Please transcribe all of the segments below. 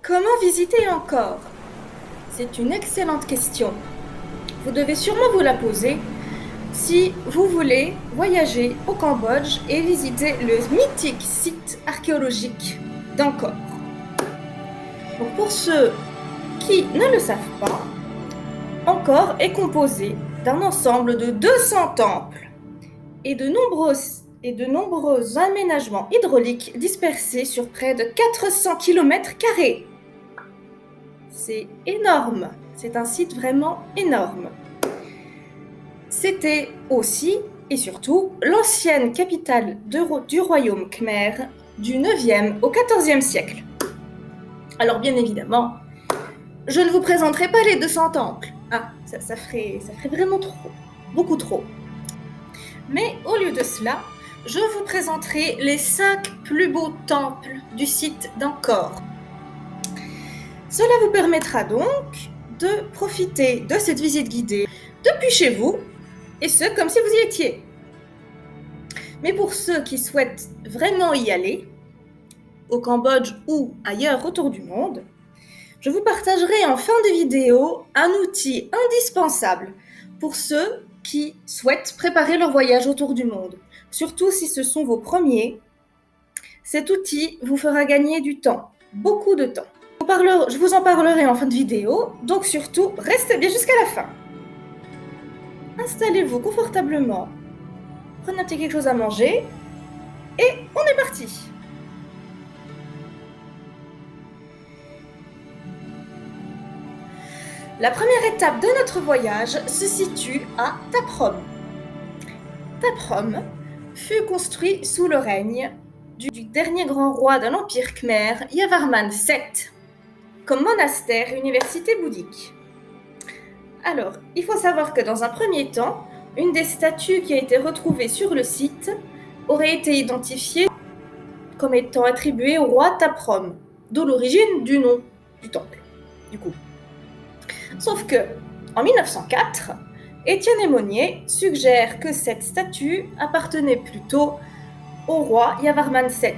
Comment visiter encore? C'est une excellente question. Vous devez sûrement vous la poser si vous voulez voyager au Cambodge et visiter le mythique site archéologique d'Angkor. Donc pour ceux qui ne le savent pas, Angkor est composé d'un ensemble de 200 temples et de nombreux aménagements hydrauliques dispersés sur près de 400 km². C'est énorme, c'est un site vraiment énorme. C'était aussi et surtout l'ancienne capitale du royaume khmer du 9e au 14e siècle. Alors bien évidemment, je ne vous présenterai pas les 200 temples. Ça ferait vraiment trop, beaucoup trop. Mais au lieu de cela, je vous présenterai les 5 plus beaux temples du site d'Angkor. Cela vous permettra donc de profiter de cette visite guidée depuis chez vous, et ce, comme si vous y étiez. Mais pour ceux qui souhaitent vraiment y aller, au Cambodge ou ailleurs autour du monde, je vous partagerai en fin de vidéo un outil indispensable pour ceux qui souhaitent préparer leur voyage autour du monde. Surtout si ce sont vos premiers, cet outil vous fera gagner du temps, beaucoup de temps. Je vous en parlerai en fin de vidéo, donc surtout, restez bien jusqu'à la fin. Installez-vous confortablement, prenez un petit quelque chose à manger, et on est parti! La première étape de notre voyage se situe à Ta Prohm. Ta Prohm fut construit sous le règne du dernier grand roi de l'Empire khmer, Yavarman VII, comme monastère et université bouddhique. Alors, il faut savoir que dans un premier temps, une des statues qui a été retrouvée sur le site aurait été identifiée comme étant attribuée au roi Ta Prohm, d'où l'origine du nom du temple, du coup. Sauf que, en 1904, Étienne Aymonier suggère que cette statue appartenait plutôt au roi Yavarman VII.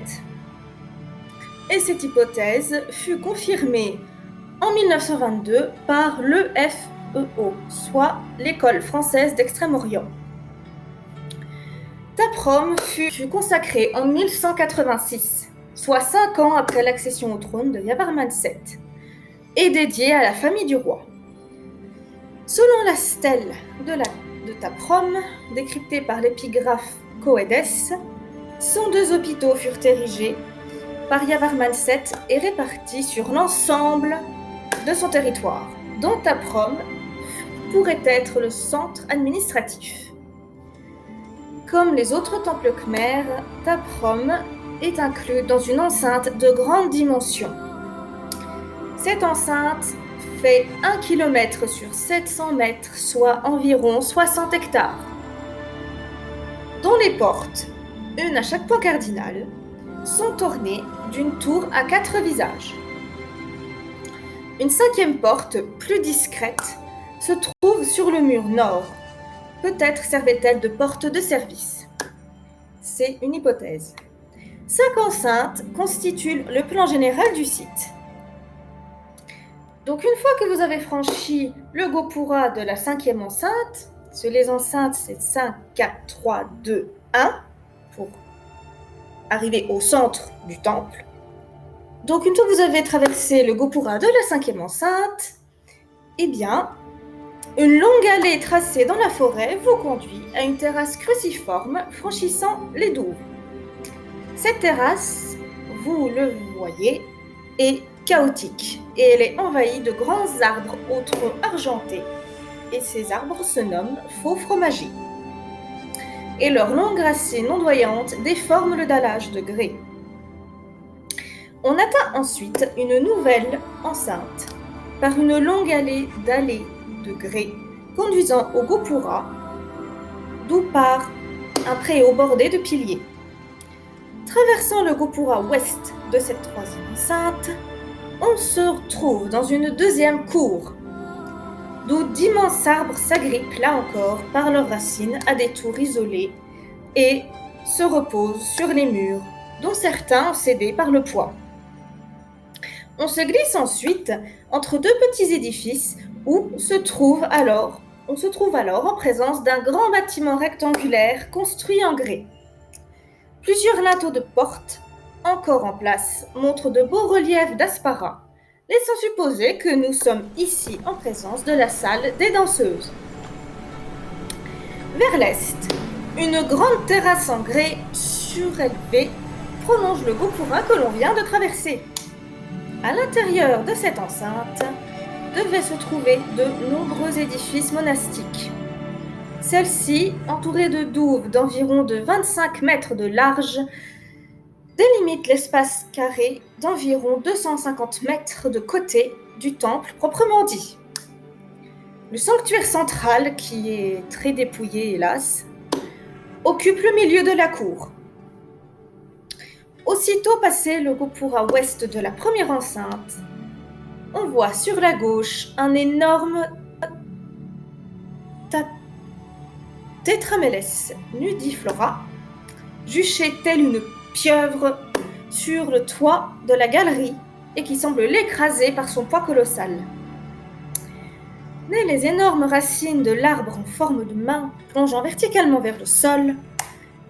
Et cette hypothèse fut confirmée en 1922 par l'EFEO, soit l'École française d'Extrême-Orient. Ta Prohm fut consacrée en 1186, soit 5 ans après l'accession au trône de Yavarman VII, et dédiée à la famille du roi. Selon la stèle de Ta Prohm, décryptée par l'épigraphe Coëdès, 102 hôpitaux furent érigés par Yavarman VII et répartis sur l'ensemble de son territoire, dont Ta Prohm pourrait être le centre administratif. Comme les autres temples khmers, Ta Prohm est inclus dans une enceinte de grande dimension. Cette enceinte fait 1 km sur 700 mètres, soit environ 60 hectares, dont les portes, une à chaque point cardinal, sont ornées d'une tour à 4 visages. Une 5e porte, plus discrète, se trouve sur le mur nord. Peut-être servait-elle de porte de service. C'est une hypothèse. 5 enceintes constituent le plan général du site. Donc une fois que vous avez franchi le Gopura de la 5e enceinte, les enceintes c'est 5, 4, 3, 2, 1, pour arriver au centre du temple. Donc une fois que vous avez traversé le Gopura de la 5e enceinte, eh bien, une longue allée tracée dans la forêt vous conduit à une terrasse cruciforme franchissant les douves. Cette terrasse, vous le voyez, est chaotique et elle est envahie de grands arbres au tronc argenté. Et ces arbres se nomment faux fromagers. Et leurs longues racines ondoyantes déforment le dallage de grès. On atteint ensuite une nouvelle enceinte par une longue allée d'allées de grès conduisant au Gopura, d'où part un préau bordé de piliers. Traversant le Gopura ouest de cette 3e enceinte, on se retrouve dans une 2e cour, d'où d'immenses arbres s'agrippent là encore par leurs racines à des tours isolées et se reposent sur les murs, dont certains ont cédé par le poids. On se glisse ensuite entre deux petits édifices où on se trouve alors en présence d'un grand bâtiment rectangulaire construit en grès. Plusieurs linteaux de porte, encore en place, montrent de beaux reliefs d'Aspara, laissant supposer que nous sommes ici en présence de la salle des danseuses. Vers l'est, une grande terrasse en grès surélevée prolonge le Gopura que l'on vient de traverser. À l'intérieur de cette enceinte devaient se trouver de nombreux édifices monastiques. Celle-ci, entourée de douves d'environ de 25 mètres de large, délimite l'espace carré d'environ 250 mètres de côté du temple proprement dit. Le sanctuaire central, qui est très dépouillé hélas, occupe le milieu de la cour. Aussitôt passé le Gopura ouest de la première enceinte, on voit sur la gauche un énorme Tetrameles nudiflora, juché telle une pieuvre sur le toit de la galerie et qui semble l'écraser par son poids colossal. Mais les énormes racines de l'arbre en forme de main plongeant verticalement vers le sol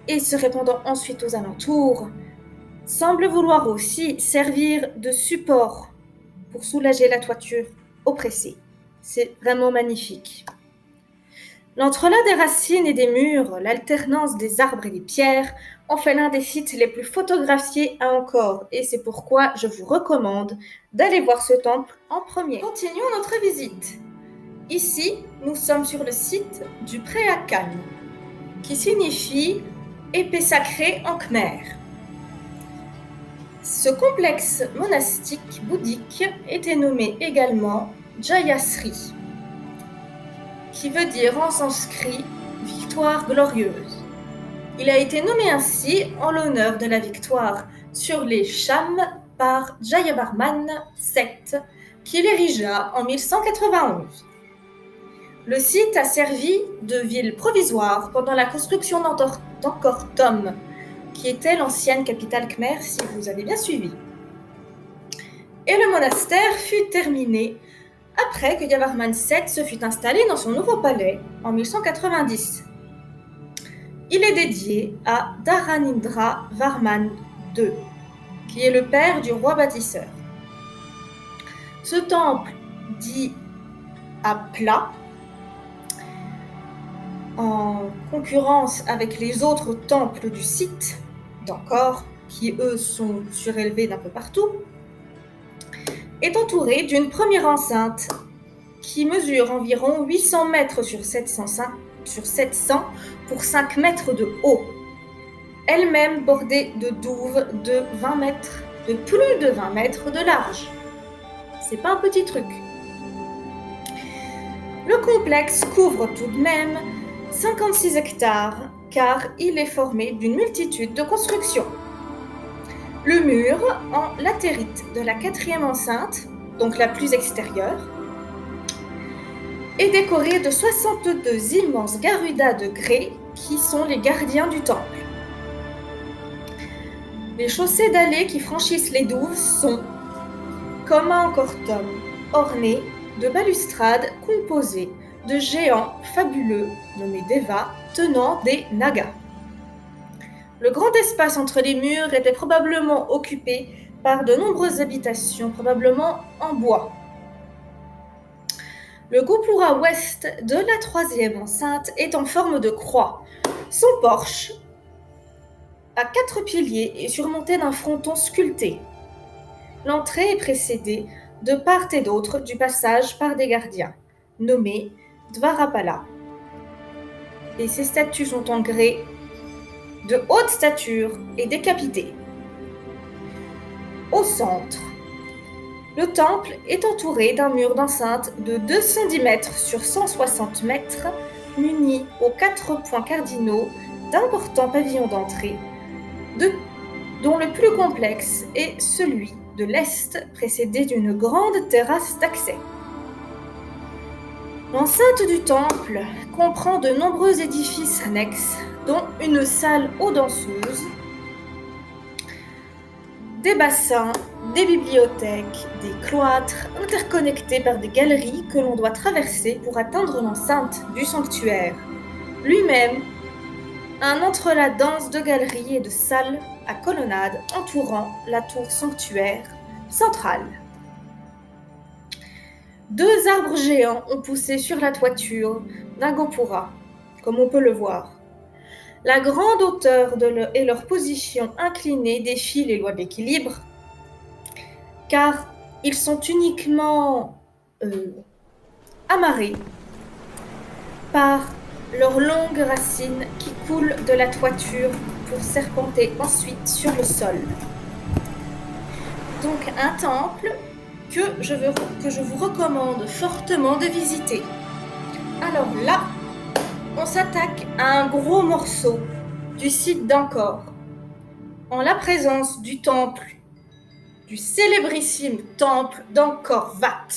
et se répandant ensuite aux alentours semblent vouloir aussi servir de support pour soulager la toiture oppressée. C'est vraiment magnifique. L'entrelac des racines et des murs, l'alternance des arbres et des pierres en fait l'un des sites les plus photographiés à Angkor et c'est pourquoi je vous recommande d'aller voir ce temple en premier. Continuons notre visite. Ici, nous sommes sur le site du Preakan, qui signifie épée sacrée en khmer. Ce complexe monastique bouddhique était nommé également Jayasri, qui veut dire en sanskrit « victoire glorieuse ». Il a été nommé ainsi en l'honneur de la victoire sur les Chams par Jayavarman VII, qui l'érigea en 1191. Le site a servi de ville provisoire pendant la construction d'Angkor Thom, qui était l'ancienne capitale khmer, si vous avez bien suivi. Et le monastère fut terminé après que Yavarman VII se fut installé dans son nouveau palais en 1190. Il est dédié à Dharanindra Varman II, qui est le père du roi bâtisseur. Ce temple, dit à plat, en concurrence avec les autres temples du site d'Angkor, qui eux sont surélevés d'un peu partout, est entouré d'une première enceinte qui mesure environ 800 mètres sur 700 pour 5 mètres de haut, elle-même bordée de douves de plus de 20 mètres de large. C'est pas un petit truc. Le complexe couvre tout de même 56 hectares, car il est formé d'une multitude de constructions. Le mur en latérite de la quatrième enceinte, donc la plus extérieure, est décoré de 62 immenses garudas de grès qui sont les gardiens du temple. Les chaussées dallées qui franchissent les douves sont, comme à Angkor Thom, ornées de balustrades composées de géants fabuleux nommés Deva tenant des nagas. Le grand espace entre les murs était probablement occupé par de nombreuses habitations, probablement en bois. Le Gopura ouest de la troisième enceinte est en forme de croix. Son porche, à 4 piliers, est surmonté d'un fronton sculpté. L'entrée est précédée de part et d'autre du passage par des gardiens, nommés Dvarapala. Et ces statues sont en grès, de haute stature et décapitées. Au centre, le temple est entouré d'un mur d'enceinte de 210 mètres sur 160 mètres, muni aux 4 points cardinaux d'importants pavillons d'entrée, dont le plus complexe est celui de l'Est, précédé d'une grande terrasse d'accès. L'enceinte du temple comprend de nombreux édifices annexes, dont une salle aux danseuses, des bassins des bibliothèques, des cloîtres interconnectés par des galeries que l'on doit traverser pour atteindre l'enceinte du sanctuaire. Lui-même, un entrelac dense de galeries et de salles à colonnades entourant la tour sanctuaire centrale. 2 arbres géants ont poussé sur la toiture d'un gopura, comme on peut le voir. La grande hauteur et leur position inclinée défient les lois de l'équilibre, car ils sont uniquement amarrés par leurs longues racines qui coulent de la toiture pour serpenter ensuite sur le sol. Donc un temple que je vous recommande fortement de visiter. Alors là, on s'attaque à un gros morceau du site d'Angkor, en la présence du temple, du célébrissime temple d'Angkor Wat.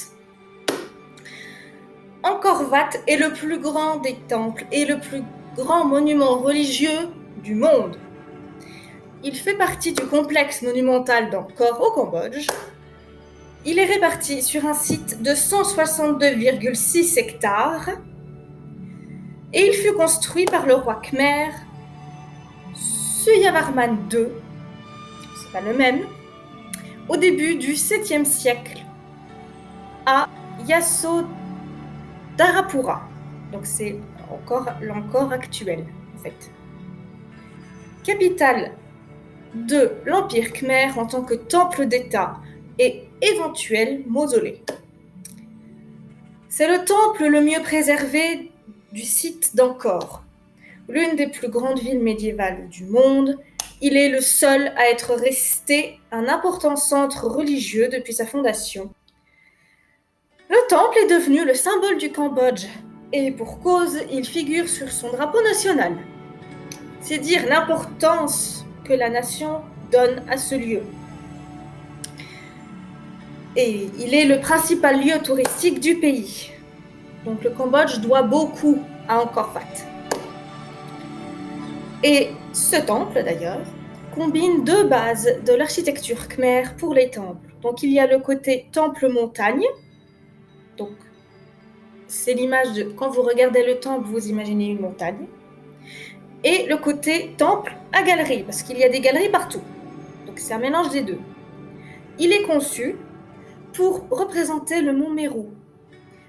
Angkor Wat est le plus grand des temples et le plus grand monument religieux du monde. Il fait partie du complexe monumental d'Angkor au Cambodge. Il est réparti sur un site de 162,6 hectares et il fut construit par le roi Khmer Suryavarman II, c'est pas le même, au début du 7e siècle à Yasodharapura. Donc c'est l'Angkor actuel en fait. Capitale de l'Empire Khmer en tant que temple d'État et éventuel mausolée. C'est le temple le mieux préservé du site d'Angkor, l'une des plus grandes villes médiévales du monde. Il est le seul à être resté un important centre religieux depuis sa fondation. Le temple est devenu le symbole du Cambodge, et pour cause, il figure sur son drapeau national. C'est dire l'importance que la nation donne à ce lieu. Et il est le principal lieu touristique du pays. Donc le Cambodge doit beaucoup à Angkor Wat. Et ce temple, d'ailleurs, combine 2 bases de l'architecture khmer pour les temples. Donc il y a le côté temple-montagne. Donc c'est l'image de quand vous regardez le temple, vous imaginez une montagne. Et le côté temple à galerie, parce qu'il y a des galeries partout. Donc c'est un mélange des deux. Il est conçu pour représenter le mont Meru.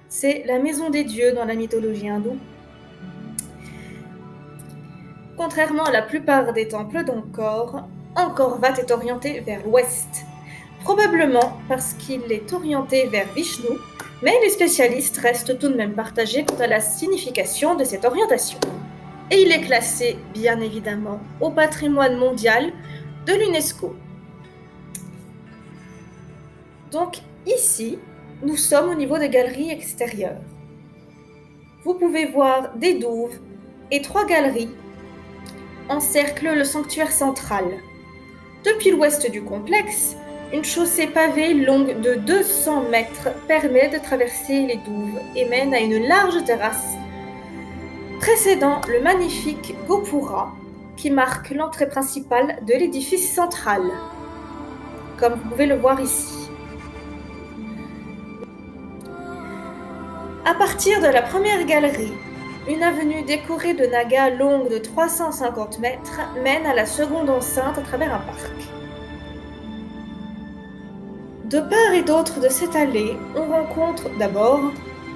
C'est la maison des dieux dans la mythologie hindoue. Contrairement à la plupart des temples d'Angkor, Angkor Wat est orienté vers l'ouest, probablement parce qu'il est orienté vers Vishnu, mais les spécialistes restent tout de même partagés quant à la signification de cette orientation. Et il est classé, bien évidemment, au patrimoine mondial de l'UNESCO. Donc ici, nous sommes au niveau des galeries extérieures. Vous pouvez voir des douves et 3 galeries encerclent le sanctuaire central. Depuis l'ouest du complexe, une chaussée pavée longue de 200 mètres permet de traverser les douves et mène à une large terrasse précédant le magnifique gopura qui marque l'entrée principale de l'édifice central, comme vous pouvez le voir ici. À partir de la première galerie, une avenue décorée de nagas longue de 350 mètres mène à la seconde enceinte à travers un parc. De part et d'autre de cette allée, on rencontre d'abord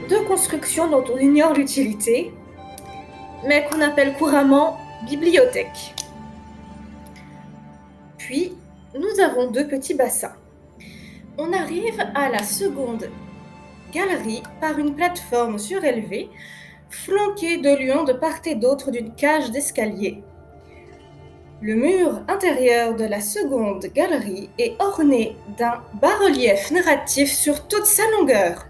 2 constructions dont on ignore l'utilité, mais qu'on appelle couramment bibliothèques. Puis, nous avons 2 petits bassins. On arrive à la seconde galerie par une plateforme surélevée, flanquée de lions de part et d'autre d'une cage d'escalier. Le mur intérieur de la seconde galerie est orné d'un bas-relief narratif sur toute sa longueur.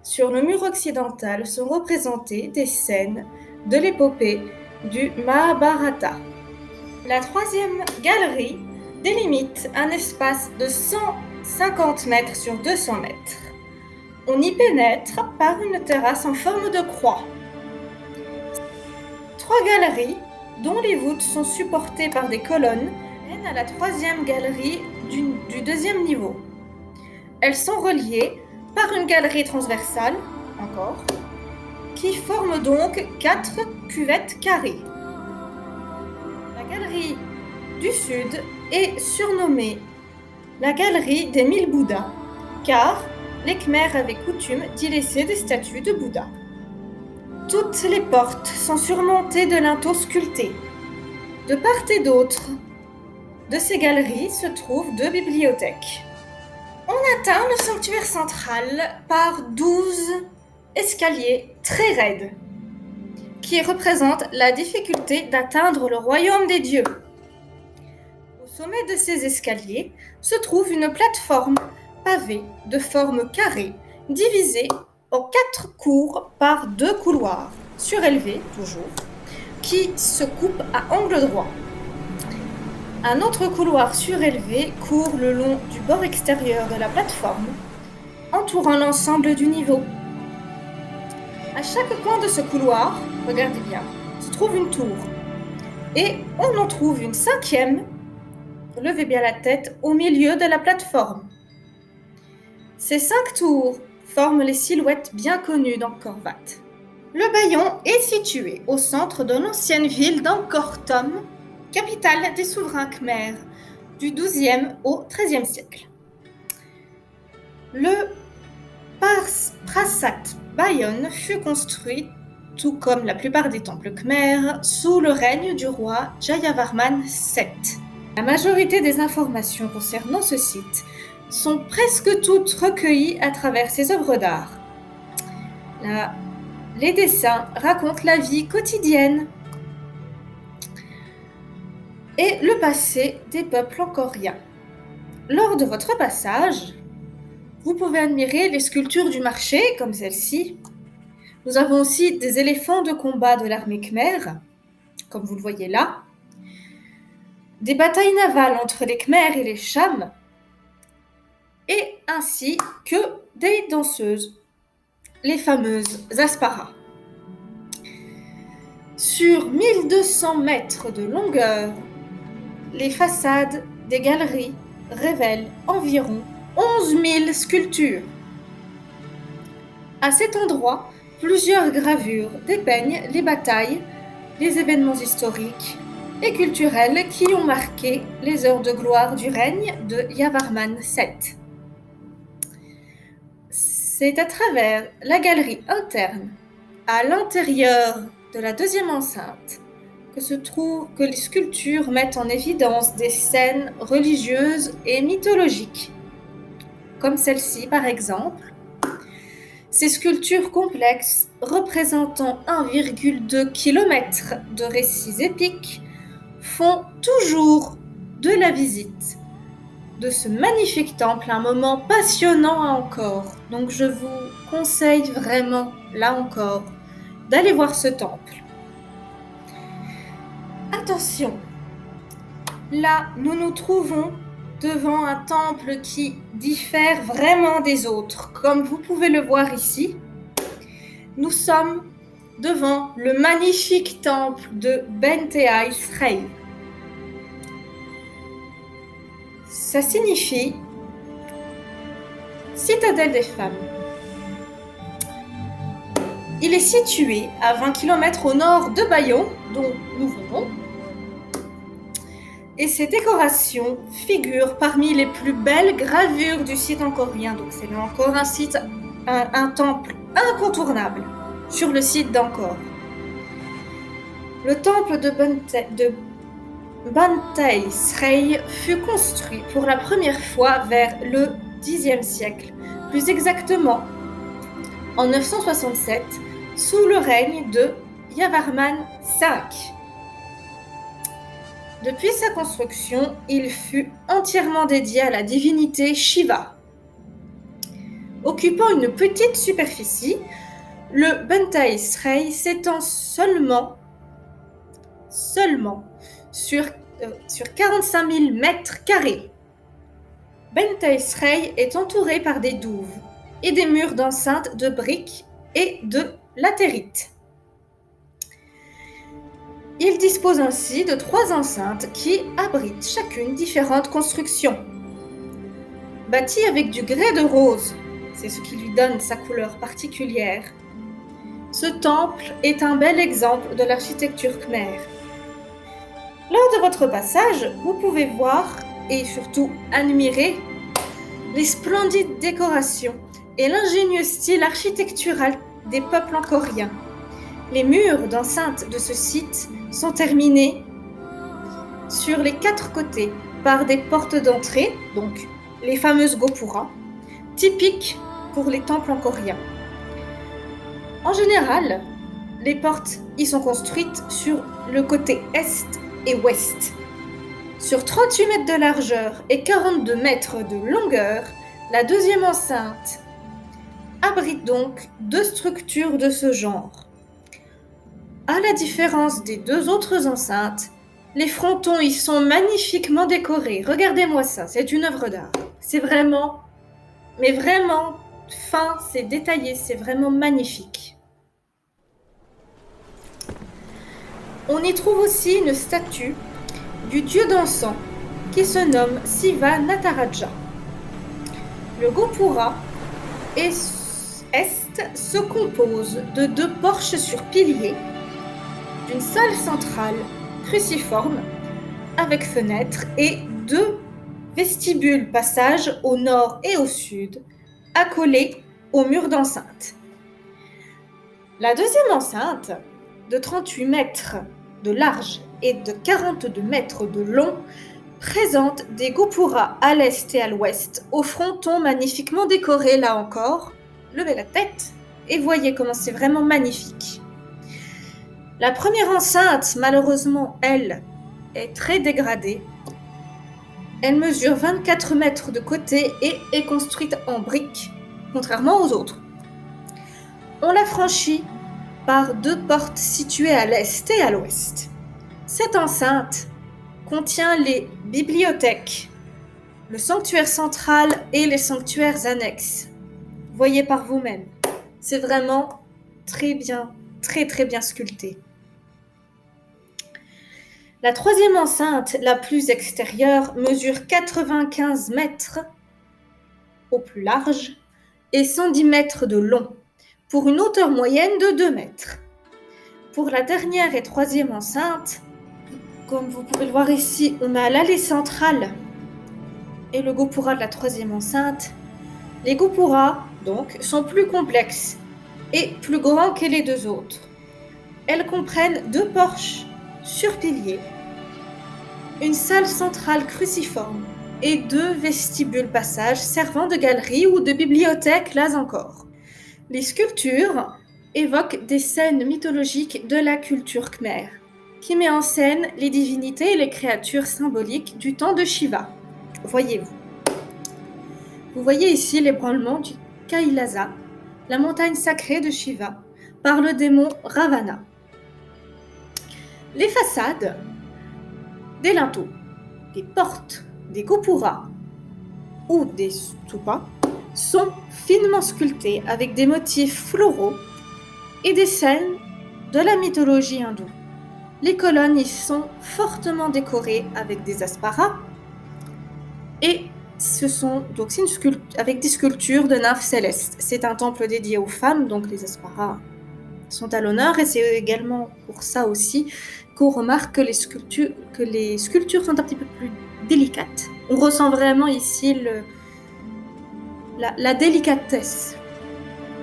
Sur le mur occidental sont représentées des scènes de l'épopée du Mahabharata. La 3e galerie délimite un espace de 150 mètres sur 200 mètres. On y pénètre par une terrasse en forme de croix. 3 galeries, dont les voûtes sont supportées par des colonnes, mènent à la 3e galerie du deuxième niveau. Elles sont reliées par une galerie transversale, encore, qui forme donc 4 cuvettes carrées. La galerie du sud est surnommée la galerie des 1000 Bouddhas, car les Khmers avaient coutume d'y laisser des statues de Bouddha. Toutes les portes sont surmontées de linteaux sculptés. De part et d'autre de ces galeries se trouvent 2 bibliothèques. On atteint le sanctuaire central par 12 escaliers très raides, qui représentent la difficulté d'atteindre le royaume des dieux. Au sommet de ces escaliers se trouve une plateforme pavée de forme carrée, divisée en 4 cours par 2 couloirs, surélevés toujours, qui se coupent à angle droit. Un autre couloir surélevé court le long du bord extérieur de la plateforme, entourant l'ensemble du niveau. À chaque coin de ce couloir, regardez bien, se trouve une tour. Et on en trouve une 5e, levez bien la tête, au milieu de la plateforme. Ces 5 tours forment les silhouettes bien connues d'Angkor Wat. Le Bayon est situé au centre de l'ancienne ville d'Angkor Thom, capitale des souverains khmers du XIIe au XIIIe siècle. Le Prasat Bayon fut construit, tout comme la plupart des temples khmers, sous le règne du roi Jayavarman VII. La majorité des informations concernant ce site sont presque toutes recueillies à travers ses œuvres d'art. Les dessins racontent la vie quotidienne et le passé des peuples angkoriens. Lors de votre passage, vous pouvez admirer les sculptures du marché, comme celle-ci. Nous avons aussi des éléphants de combat de l'armée khmer, comme vous le voyez là, des batailles navales entre les Khmers et les Chams, et ainsi que des danseuses, les fameuses Asparas. Sur 1200 mètres de longueur, les façades des galeries révèlent environ 11 000 sculptures. À cet endroit, plusieurs gravures dépeignent les batailles, les événements historiques et culturels qui ont marqué les heures de gloire du règne de Yavarman VII. C'est à travers la galerie interne, à l'intérieur de la deuxième enceinte, que les sculptures mettent en évidence des scènes religieuses et mythologiques, comme celle-ci par exemple. Ces sculptures complexes, représentant 1,2 km de récits épiques, font toujours de la visite de ce magnifique temple un moment passionnant à Angkor. Donc je vous conseille vraiment, là encore, d'aller voir ce temple. Attention, là nous nous trouvons devant un temple qui diffère vraiment des autres. Comme vous pouvez le voir ici, nous sommes devant le magnifique temple de Benteay Srey. Ça signifie citadelle des femmes. Il est situé à 20 km au nord de Bayon, dont nous venons, et ses décorations figurent parmi les plus belles gravures du site angkorien. Donc c'est là encore un temple incontournable sur le site d'Angkor. Le temple de Benteay Srey fut construit pour la première fois vers le Xe siècle, plus exactement en 967, sous le règne de Yavarman V. Depuis sa construction, il fut entièrement dédié à la divinité Shiva. Occupant une petite superficie, le Benteay Srey s'étend seulement sur 45 000 mètres carrés. Benteay Srey est entouré par des douves et des murs d'enceinte de briques et de latérite. Il dispose ainsi de 3 enceintes qui abritent chacune différentes constructions. bâti avec du grès de rose. C'est ce qui lui donne sa couleur particulière. Ce temple est un bel exemple de l'architecture khmère. Lors de votre passage, vous pouvez voir et surtout admirer les splendides décorations et l'ingénieux style architectural des peuples angkoriens. Les murs d'enceinte de ce site sont terminés sur les 4 côtés par des portes d'entrée, donc les fameuses gopuras, typiques pour les temples angkoriens. En général, les portes y sont construites sur le côté est et ouest. Sur 38 mètres de largeur et 42 mètres de longueur, la deuxième enceinte abrite donc 2 structures de ce genre. À la différence des 2 autres enceintes, les frontons y sont magnifiquement décorés. Regardez-moi ça, c'est une œuvre d'art. C'est vraiment, mais vraiment fin, c'est détaillé, c'est vraiment magnifique. On y trouve aussi une statue du dieu d'encens qui se nomme Siva Nataraja. Le gopura est se compose de 2 porches sur piliers, d'une salle centrale cruciforme avec fenêtres et 2 vestibules passages au nord et au sud, accolés au mur d'enceinte. La deuxième enceinte, de 38 mètres de large et de 42 mètres de long, présente des gopuras à l'est et à l'ouest, au fronton magnifiquement décoré là encore. Levez la tête et voyez comment c'est vraiment magnifique. La première enceinte, malheureusement, elle, est très dégradée. Elle mesure 24 mètres de côté et est construite en briques, contrairement aux autres. On la franchit par 2 portes situées à l'est et à l'ouest. Cette enceinte contient les bibliothèques, le sanctuaire central et les sanctuaires annexes. Voyez par vous-même, c'est vraiment très bien, très très bien sculpté. La troisième enceinte, la plus extérieure, mesure 95 mètres au plus large et 110 mètres de long, pour une hauteur moyenne de 2 mètres. Pour la dernière et troisième enceinte, comme vous pouvez le voir ici, on a l'allée centrale et le gopura de la troisième enceinte. Les gopuras, donc, sont plus complexes et plus grands que les 2 autres. Elles comprennent 2 porches sur piliers, une salle centrale cruciforme et 2 vestibules passages servant de galerie ou de bibliothèque, là encore. Les sculptures évoquent des scènes mythologiques de la culture khmère, qui met en scène les divinités et les créatures symboliques du temps de Shiva. Voyez-vous. Vous voyez ici l'ébranlement du Kailasa, la montagne sacrée de Shiva, par le démon Ravana. Les façades, des linteaux, des portes, des gopuras ou des stupas sont finement sculptés avec des motifs floraux et des scènes de la mythologie hindoue. Les colonnes y sont fortement décorées avec des asparas et ce sont donc avec des sculptures de nymphes célestes. C'est un temple dédié aux femmes, donc les asparas sont à l'honneur et c'est également pour ça aussi qu'on remarque que les sculptures sont un petit peu plus délicates. On ressent vraiment ici la délicatesse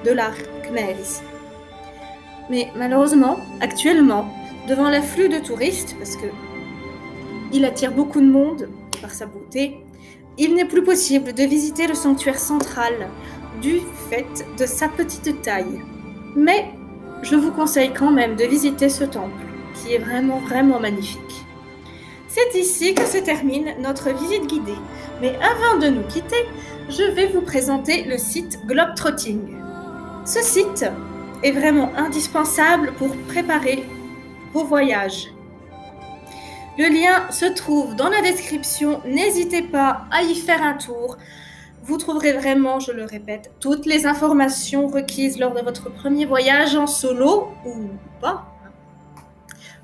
de l'art khmer ici. Mais malheureusement, actuellement, devant l'afflux de touristes, parce qu'il attire beaucoup de monde par sa beauté, il n'est plus possible de visiter le sanctuaire central du fait de sa petite taille. Mais je vous conseille quand même de visiter ce temple, qui est vraiment, vraiment magnifique. C'est ici que se termine notre visite guidée. Mais avant de nous quitter, je vais vous présenter le site Globetrotting. Ce site est vraiment indispensable pour préparer vos voyages. Le lien se trouve dans la description. N'hésitez pas à y faire un tour. Vous trouverez vraiment, je le répète, toutes les informations requises lors de votre premier voyage en solo ou pas.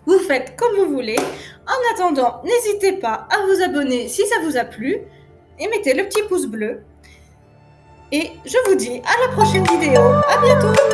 Vous faites comme vous voulez. En attendant, n'hésitez pas à vous abonner si ça vous a plu et mettez le petit pouce bleu. Et je vous dis à la prochaine vidéo. À bientôt!